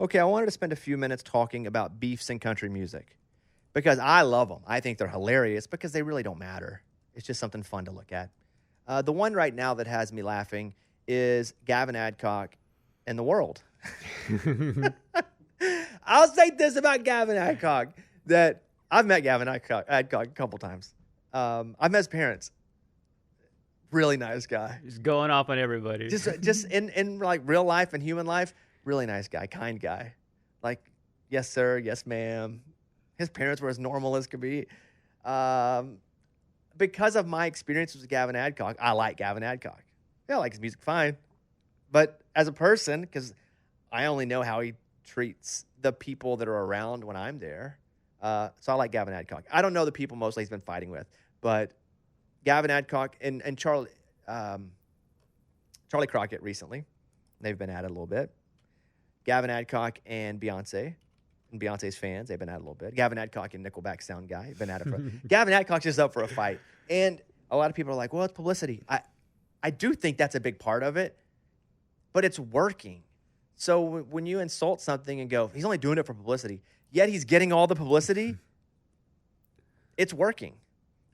Okay, I wanted to spend a few minutes talking about beefs in country music because I love them. I think they're hilarious because they really don't matter. It's just something fun to look at. The one right now that has me laughing is Gavin Adcock and the world. I'll say this about Gavin Adcock, that I've met Gavin Adcock a couple times. I've met his parents. Really nice guy. He's going off on everybody. Just in like real life and human life, really nice guy, kind guy. Like, yes, sir, yes, ma'am. His parents were as normal as could be. Because of my experience with Gavin Adcock, I like Gavin Adcock. Yeah, I like his music fine. But as a person, because I only know how he treats the people that are around when I'm there. So I like Gavin Adcock. I don't know the people mostly he's been fighting with, but Gavin Adcock and Charlie Crockett recently, they've been at it a little bit. Gavin Adcock and Beyonce, and Beyonce's fans, they've been at it a little bit. Gavin Adcock and Nickelback sound guy, been at it for. Gavin Adcock's just up for a fight, and a lot of people are like, "Well, it's publicity." I do think that's a big part of it, but it's working. So when you insult something and go, "He's only doing it for publicity," yet he's getting all the publicity, it's working.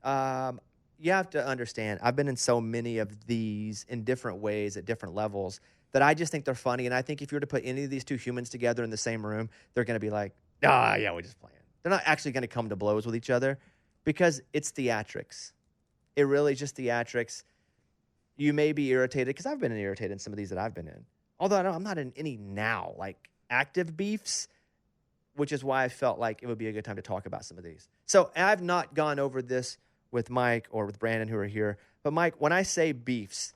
You have to understand, I've been in so many of these in different ways at different levels that I just think they're funny. And I think if you were to put any of these two humans together in the same room, they're going to be like, yeah, we're just playing. They're not actually going to come to blows with each other because it's theatrics. It really is just theatrics. You may be irritated, because I've been irritated in some of these that I've been in. Although I'm not in any now, like active beefs, which is why I felt like it would be a good time to talk about some of these. So I've not gone over this with Mike or with Brandon, who are here. But Mike, when I say beefs,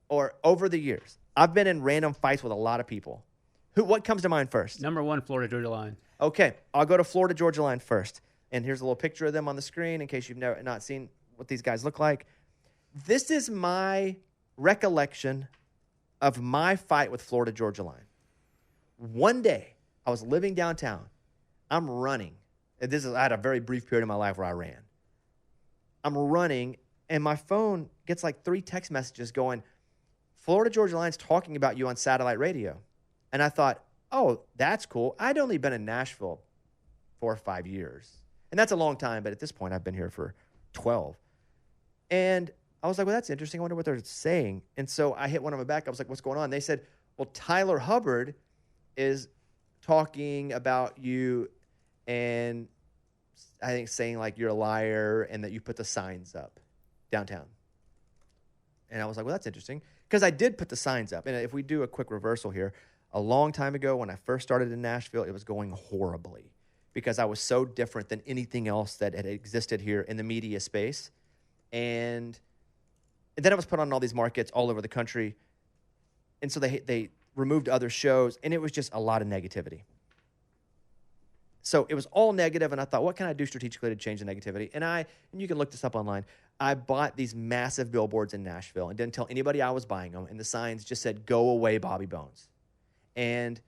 or over the years, I've been in random fights with a lot of people. What comes to mind first? Number one, Florida-Georgia line. Okay, I'll go to Florida-Georgia line first. And here's a little picture of them on the screen in case you've not seen what these guys look like. This is my recollection of my fight with Florida-Georgia line. One day, I was living downtown. I'm running. And I had a very brief period in my life where I ran. I'm running, and my phone gets like 3 text messages going, Florida-Georgia Line's talking about you on satellite radio. And I thought, oh, that's cool. I'd only been in Nashville 4 or 5 years. And that's a long time, but at this point, I've been here for 12. And I was like, well, that's interesting. I wonder what they're saying. And so I hit one of them back. I was like, what's going on? They said, well, Tyler Hubbard is talking about you and I think saying like you're a liar and that you put the signs up downtown. And I was like, well, that's interesting. Because I did put the signs up. And if we do a quick reversal here, a long time ago when I first started in Nashville, it was going horribly because I was so different than anything else that had existed here in the media space. And then I was put on all these markets all over the country. And so they removed other shows, and it was just a lot of negativity. So it was all negative, and I thought, what can I do strategically to change the negativity? And you can look this up online. I bought these massive billboards in Nashville and didn't tell anybody I was buying them, and the signs just said, "Go away, Bobby Bones." And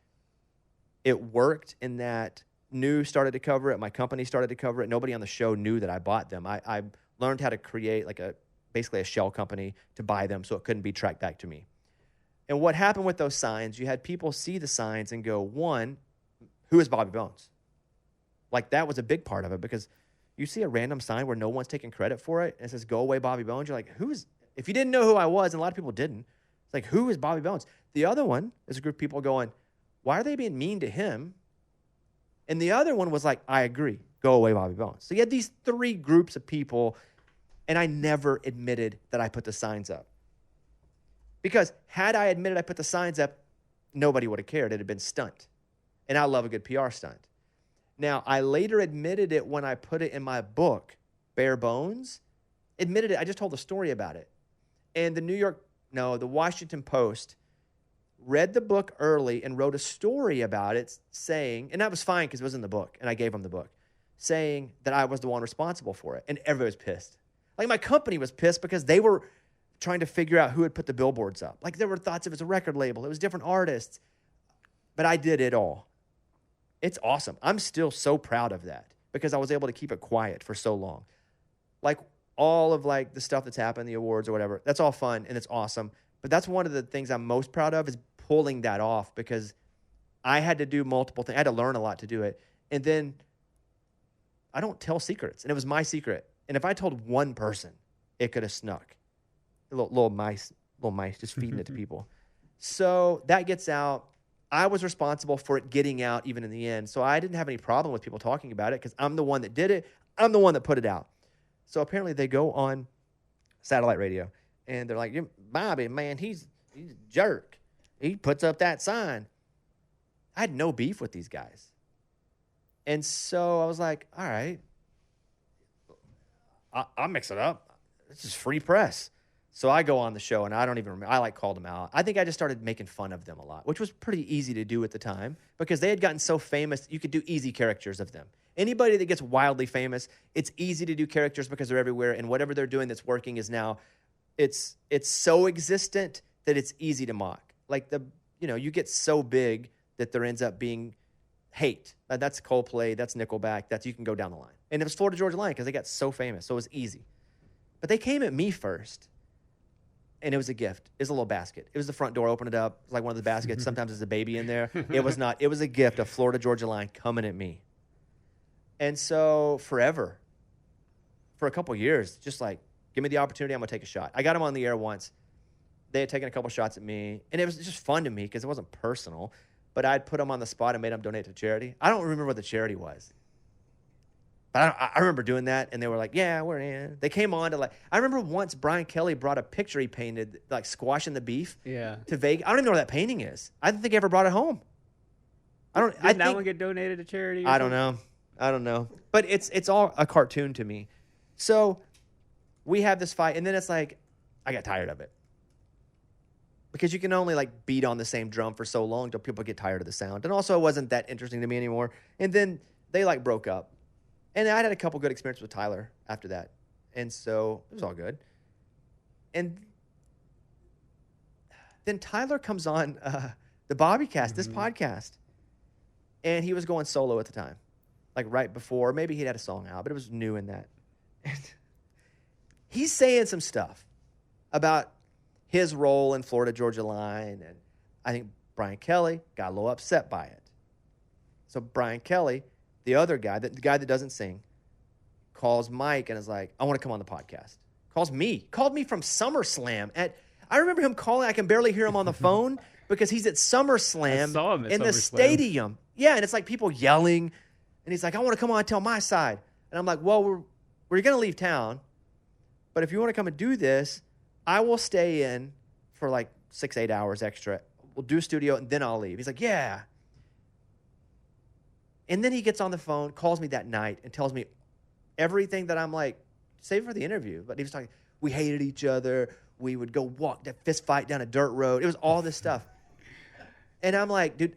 it worked in that news started to cover it. My company started to cover it. Nobody on the show knew that I bought them. I learned how to create like basically a shell company to buy them so it couldn't be tracked back to me. And what happened with those signs, you had people see the signs and go, one, who is Bobby Bones? Like, that was a big part of it because you see a random sign where no one's taking credit for it, and it says, "Go away, Bobby Bones." You're like, if you didn't know who I was, and a lot of people didn't, it's like, who is Bobby Bones? The other one is a group of people going, why are they being mean to him? And the other one was like, I agree, go away, Bobby Bones. So you had these 3 groups of people, and I never admitted that I put the signs up. Because had I admitted I put the signs up, nobody would have cared. It had been stunt. And I love a good PR stunt. Now, I later admitted it when I put it in my book, Bare Bones. Admitted it. I just told the story about it. And the Washington Post read the book early and wrote a story about it saying, and that was fine because it was in the book, and I gave them the book, saying that I was the one responsible for it. And everybody was pissed. Like, my company was pissed because they were trying to figure out who had put the billboards up. Like, there were thoughts it was a record label. It was different artists. But I did it all. It's awesome. I'm still so proud of that because I was able to keep it quiet for so long. Like, all of like the stuff that's happened, the awards or whatever, that's all fun and it's awesome. But that's one of the things I'm most proud of is pulling that off because I had to do multiple things. I had to learn a lot to do it. And then I don't tell secrets. And it was my secret. And if I told one person, it could have snuck. Little mice just feeding it to people. So that gets out. I was responsible for it getting out even in the end. So I didn't have any problem with people talking about it because I'm the one that did it. I'm the one that put it out. So apparently they go on satellite radio and they're like, Bobby, man, he's a jerk. He puts up that sign. I had no beef with these guys. And so I was like, all right, I'll mix it up. This is free press. So I go on the show, and I don't even remember. I called them out. I think I just started making fun of them a lot, which was pretty easy to do at the time because they had gotten so famous, you could do easy characters of them. Anybody that gets wildly famous, it's easy to do characters because they're everywhere, and whatever they're doing that's working is now, it's so existent that it's easy to mock. Like you get so big that there ends up being hate. That's Coldplay, that's Nickelback, you can go down the line. And it was Florida Georgia Line because they got so famous, so it was easy. But they came at me first. And it was a gift. It was a little basket. It was the front door. Open it up. It's like one of the baskets. Sometimes there's a baby in there. It was not. It was a gift of Florida Georgia Line coming at me. And so forever, for a couple years, just like, give me the opportunity, I'm going to take a shot. I got them on the air once. They had taken a couple shots at me. And it was just fun to me because it wasn't personal. But I'd put them on the spot and made them donate to charity. I don't remember what the charity was. But I remember doing that, and they were like, yeah, we're in. They came on to I remember once Brian Kelly brought a picture he painted, like squashing the beef to Vegas. I don't even know where that painting is. I don't think he ever brought it home. Did that one get donated to charity? I don't know. But it's all a cartoon to me. So we have this fight, and then it's like, I got tired of it. Because you can only beat on the same drum for so long till people get tired of the sound. And also it wasn't that interesting to me anymore. And then they broke up. And I had a couple good experiences with Tyler after that. And so it was all good. And then Tyler comes on the Bobbycast, this podcast. And he was going solo at the time. Right before. Maybe he'd had a song out, but it was new in that. And he's saying some stuff about his role in Florida Georgia Line. And I think Brian Kelly got a little upset by it. So Brian Kelly, the other guy, the guy that doesn't sing, calls Mike and is like, I want to come on the podcast. Called me from SummerSlam. I remember him calling. I can barely hear him on the phone because he's at SummerSlam in the stadium. Yeah, and it's like people yelling. And he's like, I want to come on and tell my side. And I'm like, well, we're going to leave town. But if you want to come and do this, I will stay in for 6-8 hours extra. We'll do a studio, and then I'll leave. He's like, yeah. And then he gets on the phone, calls me that night, and tells me everything that I'm like, save for the interview. But he was talking, we hated each other. We would go walk that fist fight down a dirt road. It was all this stuff. And I'm like, dude,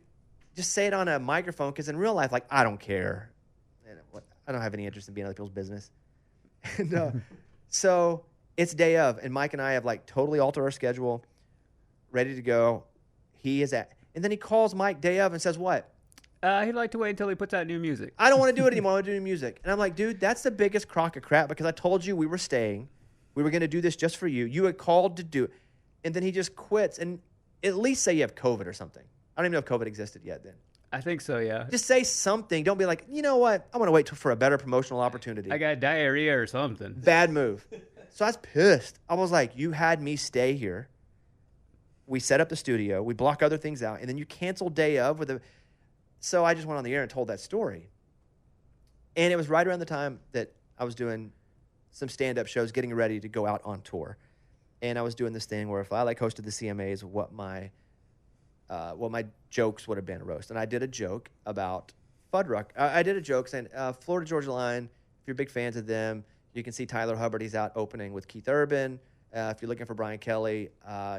just say it on a microphone because in real life, I don't care. I don't have any interest in being in other people's business. And so it's day of, and Mike and I have totally altered our schedule, ready to go. And then he calls Mike day of and says what? He'd like to wait until he puts out new music. I don't want to do it anymore. I want to do new music. And I'm like, dude, that's the biggest crock of crap because I told you we were staying. We were going to do this just for you. You had called to do it. And then he just quits. And at least say you have COVID or something. I don't even know if COVID existed yet then. I think so, yeah. Just say something. Don't be like, you know what? I want to wait for a better promotional opportunity. I got diarrhea or something. Bad move. So I was pissed. I was like, you had me stay here. We set up the studio. We block other things out. And then you cancel day of with a... So I just went on the air and told that story. And it was right around the time that I was doing some stand-up shows, getting ready to go out on tour. And I was doing this thing where if I hosted the CMAs, what my jokes would have been a roast. And I did a joke about Fuddruck. I did a joke saying, Florida Georgia Line, if you're big fans of them, you can see Tyler Hubbard. He's out opening with Keith Urban. If you're looking for Brian Kelly,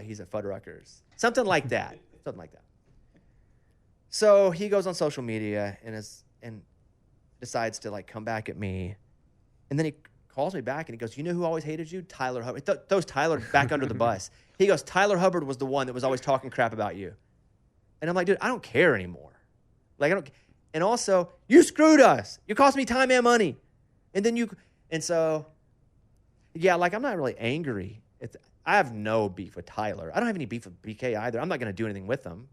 he's at Fuddruckers. Something like that. So he goes on social media and decides to come back at me. And then he calls me back and he goes, you know who always hated you? Tyler Hubbard. He throws Tyler back under the bus. He goes, Tyler Hubbard was the one that was always talking crap about you. And I'm like, dude, I don't care anymore. And also, you screwed us. You cost me time and money. And so, yeah, I'm not really angry. I have no beef with Tyler. I don't have any beef with BK either. I'm not going to do anything with them.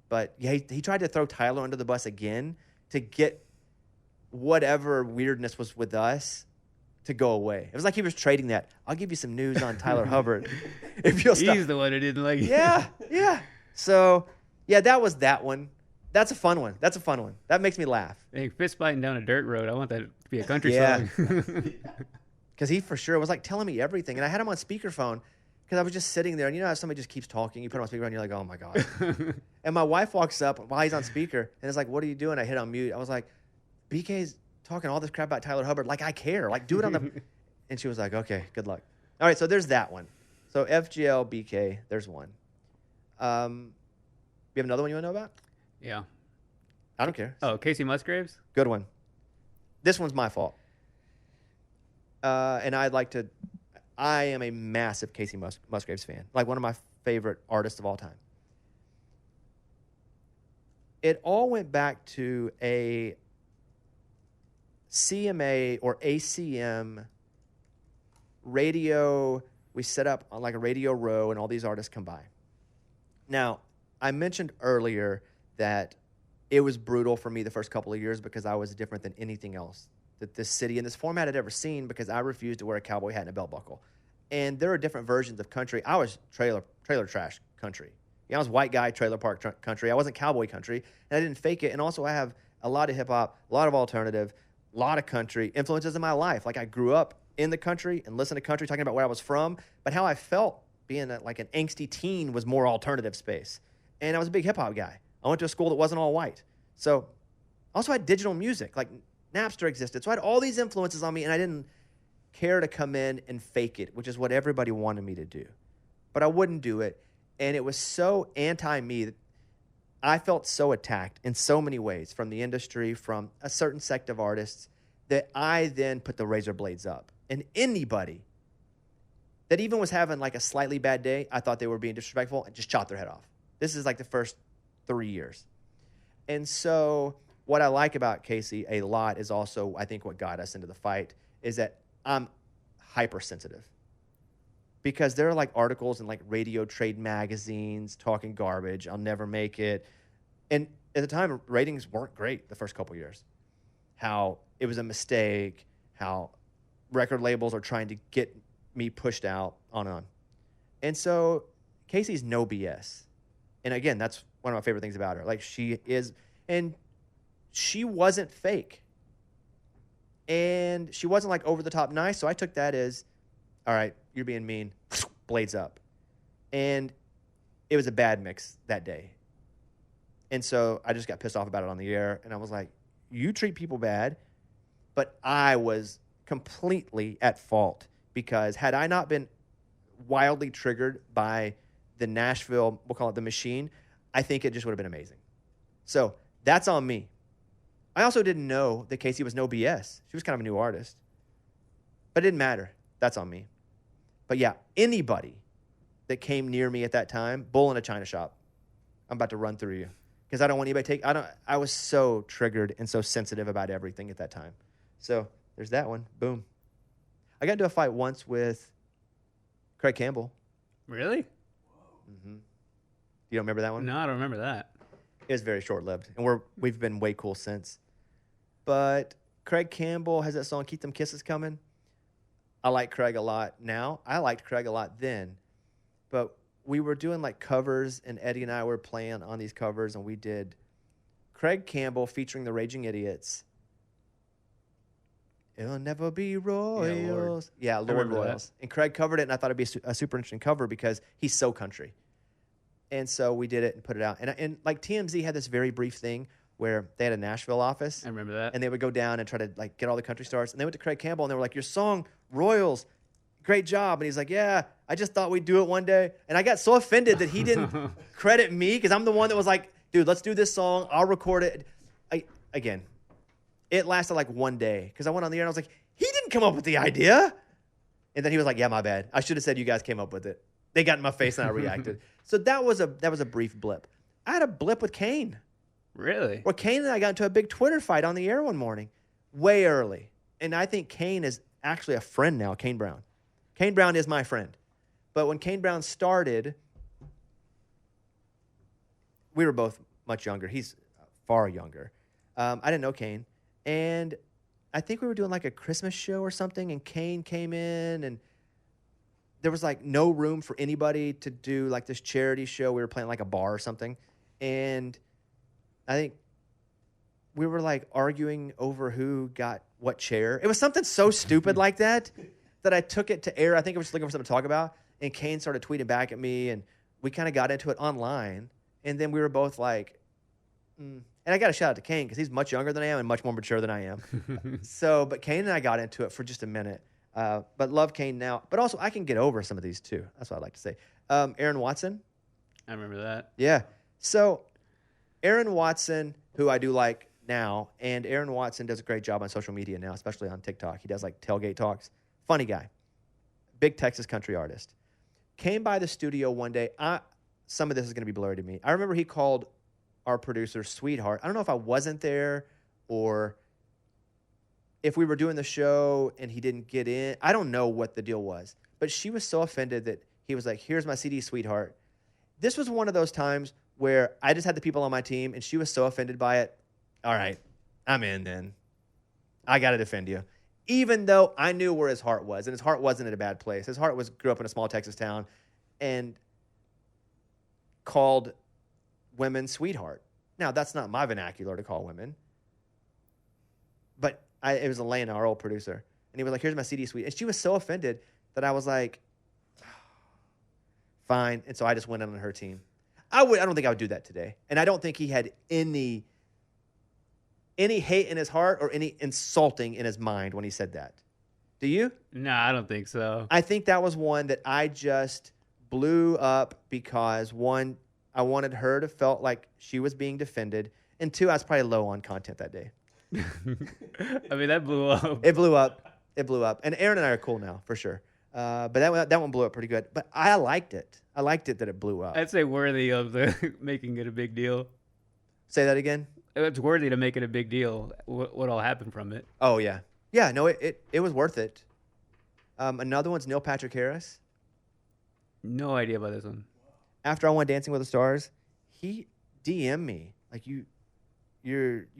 But yeah, he tried to throw Tyler under the bus again to get whatever weirdness was with us to go away. It was like he was trading that. I'll give you some news on Tyler Hubbard. If you'll stop. He's the one who didn't like it. Yeah. So, yeah, that was that one. That's a fun one. That makes me laugh. Hey, fist fighting down a dirt road. I want that to be a country Yeah. song. Because he for sure was like telling me everything. And I had him on speakerphone because I was just sitting there. And you know how somebody just keeps talking? You put him on speakerphone and you're like, oh, my God. And my wife walks up while he's on speaker and is like, what are you doing? I hit on mute. I was like, BK's talking all this crap about Tyler Hubbard. Like, I care. Like, do it on the... And she was like, okay, good luck. All right, so there's that one. So FGL, BK, there's one. You have another one you want to know about? Yeah. I don't care. Oh, Kacey Musgraves? Good one. This one's my fault. And I am a massive Kacey Musgraves fan. Like one of my favorite artists of all time. It all went back to a CMA or ACM radio. We set up on like a radio row and all these artists come by. Now, I mentioned earlier that it was brutal for me the first couple of years because I was different than anything else that this city and this format had ever seen because I refused to wear a cowboy hat and a belt buckle. And there are different versions of country. I was trailer trash country. I was white guy, trailer park country. I wasn't cowboy country, and I didn't fake it. And also I have a lot of hip-hop, a lot of alternative, a lot of country influences in my life. Like I grew up in the country and listened to country, talking about where I was from, but how I felt being like an angsty teen was more alternative space. And I was a big hip-hop guy. I went to a school that wasn't all white. So also I had digital music. Like Napster existed. So I had all these influences on me, and I didn't care to come in and fake it, which is what everybody wanted me to do. But I wouldn't do it. And it was so anti-me that I felt so attacked in so many ways from the industry, from a certain sect of artists, that I then put the razor blades up. And anybody that even was having like a slightly bad day, I thought they were being disrespectful, and just chopped their head off. This is like the first 3 years. And so what I like about Kacey a lot is also, I think what got us into the fight is that I'm hypersensitive. Because there are like articles in like radio trade magazines talking garbage. I'll never make it. And at the time, ratings weren't great the first couple of years. How it was a mistake, how record labels are trying to get me pushed out, on and on. And so Kacey's no BS. And again, that's one of my favorite things about her. Like she is, and she wasn't fake. And she wasn't like over the top nice. So I took that as, all right, you're being mean, blades up. And it was a bad mix that day. And so I just got pissed off about it on the air. And I was like, you treat people bad. But I was completely at fault because had I not been wildly triggered by the Nashville, we'll call it the machine, I think it just would have been amazing. So that's on me. I also didn't know that Kacey was no BS. She was kind of a new artist. But it didn't matter. That's on me. But yeah, anybody that came near me at that time, bull in a china shop, I'm about to run through you. Because I don't want anybody to take, I was so triggered and so sensitive about everything at that time. So there's that one. Boom. I got into a fight once with Craig Campbell. Really? Mm-hmm. You don't remember that one? No, I don't remember that. It was very short-lived, and we've been way cool since. But Craig Campbell has that song, Keep Them Kisses Coming. I like Craig a lot now. I liked Craig a lot then. But we were doing like covers, and Eddie and I were playing on these covers, and we did Craig Campbell featuring the Raging Idiots. It'll never be Royals. Yeah, Lord Royals. And Craig covered it, and I thought it'd be a super interesting cover because he's so country. And so we did it and put it out. And like TMZ had this very brief thing where they had a Nashville office. I remember that. And they would go down and try to like get all the country stars. And they went to Craig Campbell, and they were like, your song, Royals, great job. And he's like, yeah, I just thought we'd do it one day. And I got so offended that he didn't credit me because I'm the one that was like, dude, let's do this song. I'll record it. Again, it lasted like one day because I went on the air and I was like, he didn't come up with the idea. And then he was like, yeah, my bad. I should have said you guys came up with it. They got in my face and I reacted. So that was a brief blip. I had a blip with Kane. Really? Where Kane and I got into a big Twitter fight on the air one morning, way early. And I think Kane is actually a friend now, Kane Brown. Kane Brown is my friend. But when Kane Brown started, we were both much younger. He's far younger. I didn't know Kane. And I think we were doing like a Christmas show or something, and Kane came in, and there was like no room for anybody to do like this charity show. We were playing like a bar or something. And I think we were like arguing over who got what chair. It was something so stupid like that I took it to air. I think I was just looking for something to talk about. And Kane started tweeting back at me, and we kind of got into it online. And then we were both like, And I got to shout out to Kane because he's much younger than I am and much more mature than I am. But Kane and I got into it for just a minute. But love Kane now. But also, I can get over some of these too. That's what I'd like to say. Aaron Watson. I remember that. Yeah. So Aaron Watson, who I do like now, and Aaron Watson does a great job on social media now, especially on TikTok. He does like tailgate talks. Funny guy. Big Texas country artist. Came by the studio one day. Some of this is going to be blurry to me. I remember he called our producer Sweetheart. I don't know if I wasn't there or if we were doing the show and he didn't get in. I don't know what the deal was. But she was so offended that he was like, here's my CD, Sweetheart. This was one of those times where I just had the people on my team and she was so offended by it. All right, I'm in then. I got to defend you. Even though I knew where his heart was, and his heart wasn't in a bad place. His heart grew up in a small Texas town and called women sweetheart. Now, that's not my vernacular to call women. But it was Elena, our old producer. And he was like, here's my CD, sweet. And she was so offended that I was like, fine. And so I just went on her team. I don't think I would do that today. And I don't think he had any hate in his heart or any insulting in his mind when he said that. Do you? No, I don't think so. I think that was one that I just blew up because, one, I wanted her to felt like she was being defended, and two, I was probably low on content that day. I mean, that blew up. It blew up. It blew up. And Aaron and I are cool now, for sure. But that one blew up pretty good. But I liked it. I liked it that it blew up. I'd say worthy of the making it a big deal. Say that again? It's worthy to make it a big deal. What all happened from it? Oh, yeah. Yeah, no, it was worth it. Another one's Neil Patrick Harris. No idea about this one. After I won Dancing with the Stars, he DM'd me like, you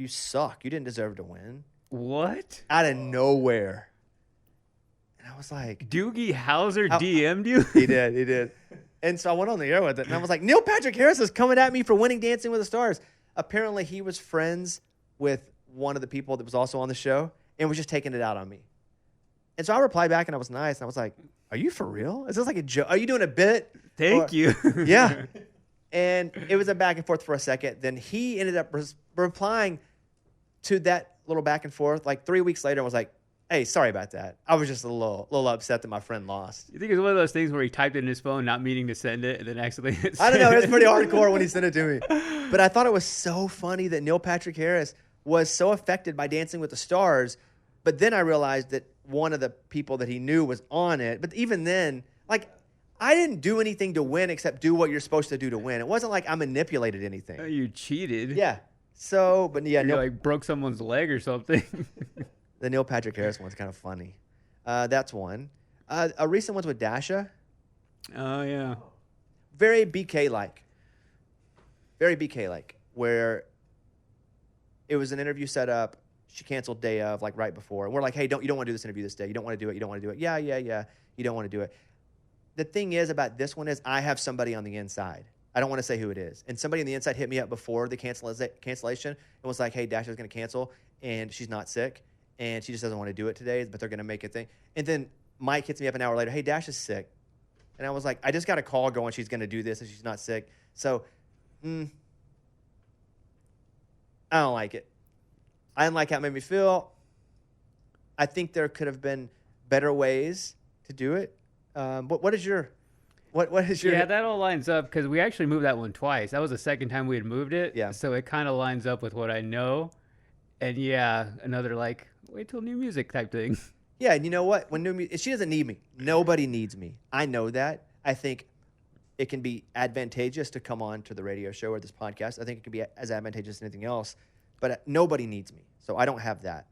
suck. You didn't deserve to win. What? Out of nowhere. And I was like, Doogie Howser DM'd you? He did. And so I went on the air with it, and I was like, Neil Patrick Harris is coming at me for winning Dancing with the Stars. Apparently, he was friends with one of the people that was also on the show and was just taking it out on me. And so I replied back, and I was nice. And I was like, are you for real? Is this like a joke? Are you doing a bit? Thank you. Yeah. And it was a back and forth for a second. Then he ended up replying to that little back and forth like 3 weeks later and was like, hey, sorry about that. I was just a little upset that my friend lost. You think it's one of those things where he typed it in his phone, not meaning to send it, and then accidentally hit I don't know. It was send? pretty hardcore when he sent it to me. But I thought it was so funny that Neil Patrick Harris was so affected by Dancing with the Stars. But then I realized that one of the people that he knew was on it. But even then, like, I didn't do anything to win except do what you're supposed to do to win. It wasn't like I manipulated anything. Oh, you cheated. Yeah. So, but yeah, You like broke someone's leg or something. the Neil Patrick Harris one's kind of funny. That's one. A recent one's with Dasha. Oh, yeah. Very BK-like. Very BK-like, where it was an interview set up. She canceled day of, like right before. And we're like, hey, you don't want to do this interview this day. You don't want to do it. You don't want to do it. Yeah. You don't want to do it. The thing is about this one is I have somebody on the inside. I don't want to say who it is. And somebody on the inside hit me up before the cancellation and was like, hey, Dasha's going to cancel, and she's not sick, and she just doesn't want to do it today, but they're going to make a thing. And then Mike hits me up an hour later, hey, Dash is sick. And I was like, I just got a call going she's going to do this and she's not sick. So I don't like it. I didn't like how it made me feel. I think there could have been better ways to do it. What is your? Yeah, that all lines up because we actually moved that one twice. That was the second time we had moved it. Yeah. So it kind of lines up with what I know. And yeah, another like wait till new music type thing. Yeah, and you know what? She doesn't need me. Nobody needs me. I know that. I think it can be advantageous to come on to the radio show or this podcast. I think it can be as advantageous as anything else. But nobody needs me, so I don't have that.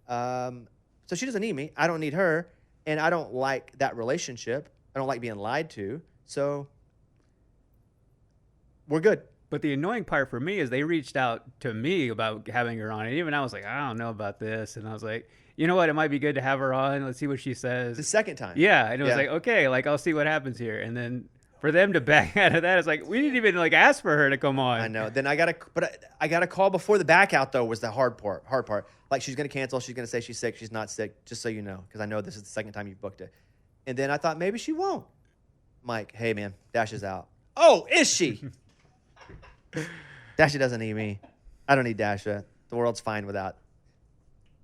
So she doesn't need me. I don't need her, and I don't like that relationship. I don't like being lied to. So we're good. But the annoying part for me is they reached out to me about having her on, and even I was like, I don't know about this, and I was like, you know what, it might be good to have her on. Let's see what she says. The second time. Yeah, and it was Yeah. like, okay, like I'll see what happens here, and then for them to back out of that, it's like we didn't even like ask for her to come on. I know. Then I got a call before the back out though was the hard part. Like she's gonna cancel. She's gonna say she's sick. She's not sick. Just so you know, because I know this is the second time you've booked it. And then I thought maybe she won't. Mike, hey man, Dash is out. Oh, is she? Dasha doesn't need me. I don't need Dasha. The world's fine without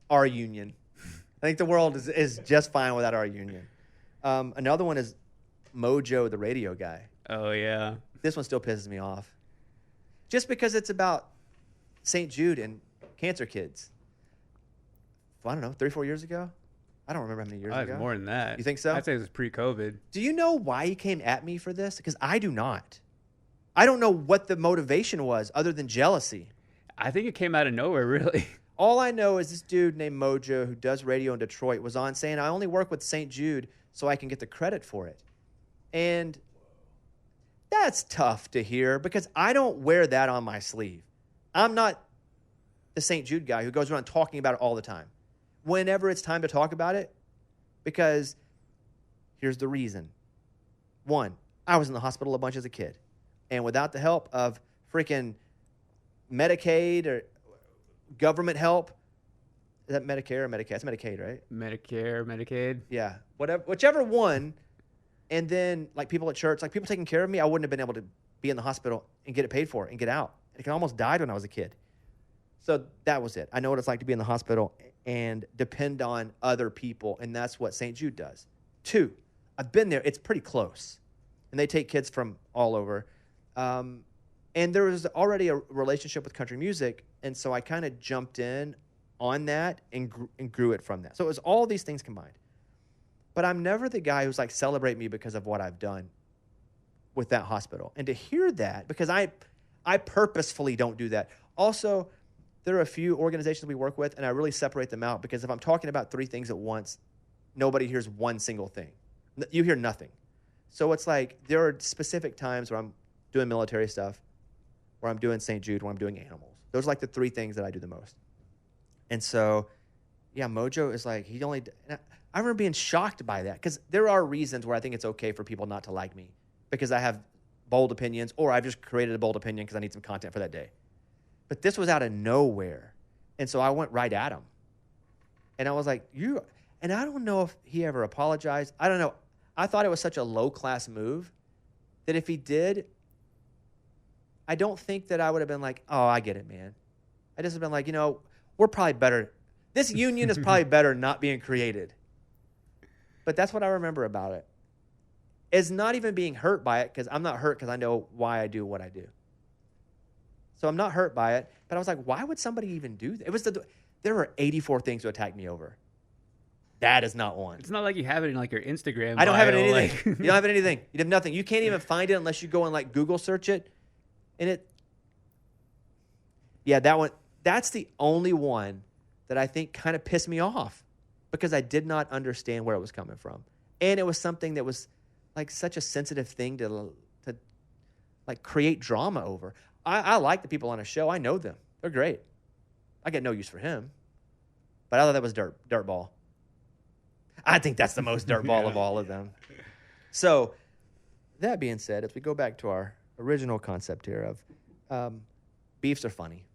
our union. I think the world is just fine without our union. Another one is Mojo, the radio guy. Oh yeah. This one still pisses me off. Just because it's about St. Jude and cancer kids. Well, I don't know, 3-4 years ago? I don't remember how many years ago. More than that. You think so? I'd say it was pre-COVID. Do you know why he came at me for this? Because I do not. I don't know what the motivation was other than jealousy. I think it came out of nowhere, really. All I know is this dude named Mojo who does radio in Detroit was on saying, I only work with St. Jude so I can get the credit for it. And that's tough to hear because I don't wear that on my sleeve. I'm not the St. Jude guy who goes around talking about it all the time. Whenever it's time to talk about it, because here's the reason. One, I was in the hospital a bunch as a kid. And without the help of freaking Medicaid or government help, is that Medicare or Medicaid? It's Medicaid, right? Medicare, Medicaid. Yeah, whichever one. And then, like, people at church, like, people taking care of me, I wouldn't have been able to be in the hospital and get it paid for and get out. I almost died when I was a kid. So that was it. I know what it's like to be in the hospital and depend on other people, and that's what St. Jude does. 2, I've been there. It's pretty close. And they take kids from all over. And there was already a relationship with country music, and so I kind of jumped in on that and grew it from that. So it was all these things combined. But I'm never the guy who's like, celebrate me because of what I've done with that hospital. And to hear that, because I purposefully don't do that. Also, there are a few organizations we work with, and I really separate them out because if I'm talking about 3 things at once, nobody hears one single thing. You hear nothing. So it's like there are specific times where I'm doing military stuff, where I'm doing St. Jude, where I'm doing animals. Those are like the 3 things that I do the most. And so, yeah, Mojo is like, I remember being shocked by that because there are reasons where I think it's okay for people not to like me because I have bold opinions or I've just created a bold opinion because I need some content for that day. But this was out of nowhere. And so I went right at him. And I was like, and I don't know if he ever apologized. I don't know. I thought it was such a low-class move that if he did, I don't think that I would have been like, oh, I get it, man. I just have been like, we're probably better. This union is probably better not being created. But that's what I remember about it. It's not even being hurt by it because I'm not hurt because I know why I do what I do. So I'm not hurt by it. But I was like, why would somebody even do that? There were 84 things to attack me over. That is not one. It's not like you have it in like your Instagram. I don't have it in bio, anything. You don't have it in anything. You have nothing. You can't even find it unless you go and like Google search it. And that one, that's the only one that I think kind of pissed me off because I did not understand where it was coming from. And it was something that was like such a sensitive thing to like create drama over. I like the people on a show. I know them. They're great. I get no use for him. But I thought that was dirtball. I think that's the most dirtball of all of them. So that being said, as we go back to our original concept here of beefs are funny.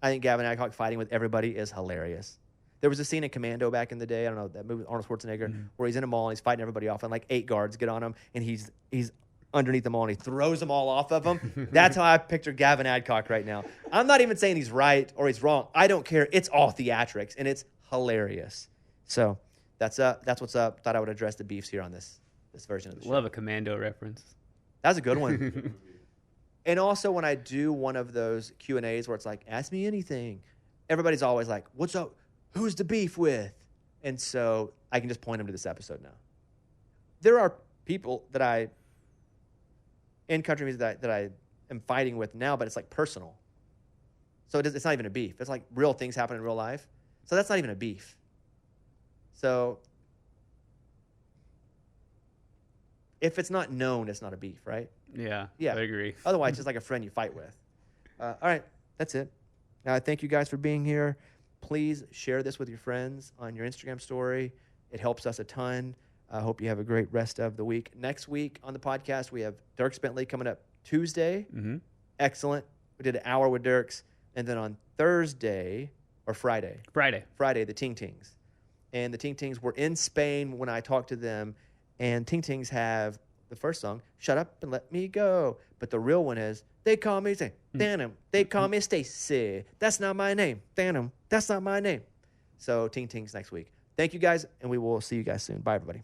I think Gavin Adcock fighting with everybody is hilarious. There was a scene in Commando back in the day, I don't know, that movie with Arnold Schwarzenegger, where he's in a mall and he's fighting everybody off, and like 8 guards get on him, and he's underneath them all, and he throws them all off of him. That's how I picture Gavin Adcock right now. I'm not even saying he's right or he's wrong. I don't care. It's all theatrics, and it's hilarious. So that's what's up. Thought I would address the beefs here on this version of the show. Love a Commando reference. That was a good one. And also when I do one of those Q&As where it's like, ask me anything, everybody's always like, what's up? Who's the beef with? And so I can just point them to this episode now. There are people that in country music that I am fighting with now, but it's like personal. So it's not even a beef. It's like real things happen in real life. So that's not even a beef. So if it's not known, it's not a beef, right? Yeah, Yeah. I agree. Otherwise, it's just like a friend you fight with. All right, that's it. Thank you guys for being here. Please share this with your friends on your Instagram story. It helps us a ton. I hope you have a great rest of the week. Next week on the podcast, we have Dirks Bentley coming up Tuesday. Mm-hmm. Excellent. We did an hour with Dirks. And then on Thursday or Friday, the Ting Tings. And the Ting Tings were in Spain when I talked to them. And Ting Tings have the first song, Shut Up and Let Me Go. But the real one is, they call me, say, Phantom. They call me Stacy. That's not my name. Phantom. That's not my name. So Ting Tings next week. Thank you guys, and we will see you guys soon. Bye, everybody.